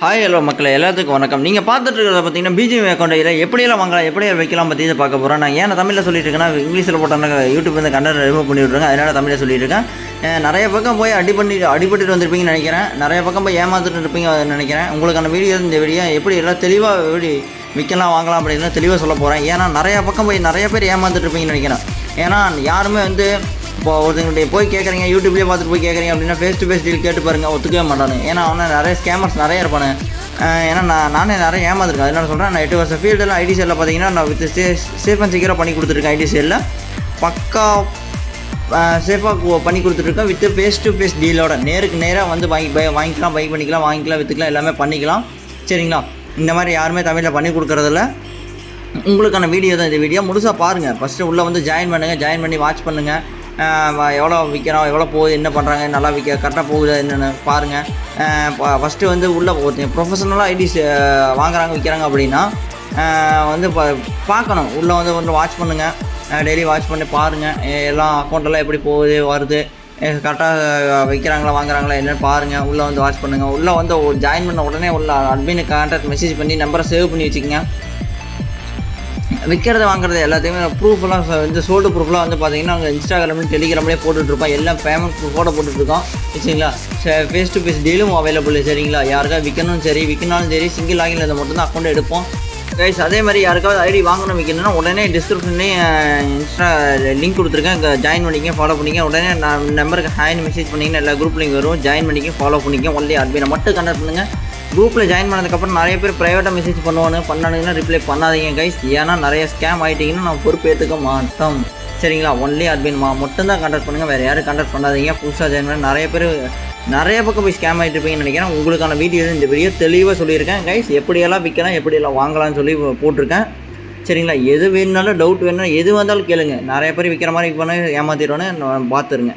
Hi hello மக்களே எல்லாத்துக்கும் வணக்கம். நீங்கள் பார்த்துட்டு இருக்கிறத பார்த்தீங்கன்னா பிஜிஎம் அக்கௌண்ட்டில் எப்படியெல்லாம் வாங்கலாம் எப்படியெல்லாம் வைக்கலாம் பற்றி இதை பார்க்க போகிறோம். நான் ஏன் தமிழில் சொல்லிட்டு இருக்கேன்னா இங்கிலீஷில் போட்டோம்னா யூடியூப் வந்து கண்டென்ட் ரிமூவ் பண்ணி விட்ருங்க. அதனால் தமிழில் சொல்லிட்டு இருக்கேன். நிறைய பக்கம் போய் அடிபட்டு வந்திருப்பீங்கன்னு நினைக்கிறேன். நிறைய பக்கம் போய் ஏமாந்துட்டு இருப்பீங்க நினைக்கிறேன். உங்களுக்கான வீடியோ இந்த வீடியோ எப்படி எல்லாம் தெளிவாக எப்படி விற்கலாம் வாங்கலாம் அப்படின்னு தெளிவாக சொல்ல போகிறேன். ஏன்னா நிறையா பக்கம் போய் நிறைய பேர் ஏமாந்துட்டு இருப்பீங்கன்னு நினைக்கிறேன். ஏன்னா யாருமே வந்து இப்போ ஒருத்தங்கிட்ட போய் கேட்குறீங்க, யூடியூப்லேயே பார்த்துட்டு போய் கேட்குறீங்க அப்படின்னா ஃபேஸ் டு ஃபேஸ் டீல் கேட்டு பாருங்கள், ஒத்துக்கவே மாட்டானு. ஏன்னா அவனை நிறைய ஸ்கேமர்ஸ் நிறைய இருப்பானு. ஏன்னா நானே நிறைய ஏமாந்துருக்கேன். அதனால சொல்கிறேன், நான் 8 வருஷம் ஃபீல்டில் ஐடி சேலில் பார்த்தீங்கன்னா நான் வித் சேஃப் அண்ட் செக்யூராக பண்ணி கொடுத்துருக்கேன். ஐடி சேலில் பக்கா சேஃபாக பண்ணி கொடுத்துட்ருக்கேன். வித் ஃபேஸ் டு ஃபேஸ் டீலோட நேருக்கு நேராக வந்து வாங்கிக்கலாம், பை பண்ணிக்கலாம், வாங்கிக்கலாம், விற்றுக்கலாம், எல்லாமே பண்ணிக்கலாம். சரிங்களா? இந்த மாதிரி யாருமே தமிழில் பண்ணி கொடுக்குறதில்ல. உங்களுக்கான வீடியோ தான் இந்த வீடியோ. முழுசாக பாருங்கள். ஃபஸ்ட்டு உள்ளே வந்து ஜாயின் பண்ணுங்கள், ஜாயின் பண்ணி வாட்ச் பண்ணுங்கள். எவ்வளோ விற்கிறோம், எவ்வளோ போகுது, என்ன பண்ணுறாங்க, நல்லா கரெக்டாக போகுது என்னென்னு பாருங்கள். ஃபஸ்ட்டு வந்து உள்ளே ஒருத்தங்க ப்ரொஃபஷனலாக ஐடிஸ் வாங்குறாங்க விற்கிறாங்க அப்படின்னா வந்து பார்க்கணும். உள்ளே வந்து வாட்ச் பண்ணுங்கள், டெய்லி வாட்ச் பண்ணி பாருங்கள். எல்லாம் அக்கௌண்ட்டெல்லாம் எப்படி போகுது வருது, கரெக்டாக விற்கிறாங்களா வாங்குறாங்களா என்னென்னு பாருங்கள். உள்ளே வந்து வாட்ச் பண்ணுங்கள். உள்ளே வந்து ஜாயின் பண்ண உடனே உள்ள அட்மினுக்கு கான்டாக்ட் மெசேஜ் பண்ணி நம்பரை சேவ் பண்ணி வச்சுக்கோங்க. விற்கிறது வாங்குறது எல்லாத்தையுமே ப்ரூஃபெல்லாம் வந்து சோல்டு ப்ரூஃப்லாம் வந்து பார்த்தீங்கன்னா அங்கே இன்ஸ்டாகிராம்லேயும் டெலிகிராம்லேயே போட்டுட்ருப்போம். எல்லாம் பேமெண்ட் ப்ரூஃபோட போட்டுட்ருக்கோம். சரிங்களா? ஃபேஸ் டு ஃபேஸ் டீலும் அவைலபிள். சரிங்களா? யாருக்காவது விற்கணும் சரி, விற்கனாலும் சரி, சிங்கிள் லாகின் இதை மட்டும் தான் அக்கௌண்ட் எடுப்போம். கைஸ் அதே மாதிரி யாருக்காவது ஐடி வாங்கணும் விற்கணும்னா உடனே டிஸ்கிரிப்ஷன்லேயே இன்ஸ்டா லிங்க் கொடுத்துருக்கேன். இங்கே ஜாயின் பண்ணிக்க, ஃபாலோ பண்ணிக்க. உடனே நான் நம்பருக்கு ஹாய்னு மெசேஜ் பண்ணிங்கன்னா எல்லா குரூப்லையும் வரும். ஜாயின் பண்ணிக்க, ஃபாலோ பண்ணிக்க. ஒன்லி அட்மினை மட்டும் கண்டக்ட் பண்ணுங்கள். குரூப்பில் ஜாயின் பண்ணதுக்கப்புறம் நிறைய பேர் ப்ரைவேட்டாக மெசேஜ் பண்ணானுங்கன்னா ரிப்ளை பண்ணாதீங்க கைஸ். ஏன்னா நிறைய ஸ்கேம் ஆகிட்டிங்கன்னா நான் பொறுப்பு ஏற்றுக்க மாட்டோம். சரிங்களா? ஒன்லி அட்மின் மட்டும்தான் கண்டக்ட் பண்ணுங்கள், வேறு யாரும் கண்டக்ட் பண்ணாதீங்க. புதுசாக ஜாயின் பண்ண நிறைய பக்கம் போய் ஸ்கேம் ஆகிட்டு இருப்பீங்கன்னு நினைக்கிறேன். உங்களுக்கான வீடியோ இந்த வீடியோ தெளிவாக சொல்லியிருக்கேன் கைஸ். எப்படியெல்லாம் விற்கலாம் எப்படியெல்லாம் வாங்கலாம்னு சொல்லி போட்டிருக்கேன். சரிங்களா? எது வேணுனாலும் டவுட் வேணும்னா எது வந்தாலும் கேளுங்க. நிறைய பேர் விற்கிற மாதிரி பண்ண ஏமாற்றிடுவோன்னு பார்த்துருங்க.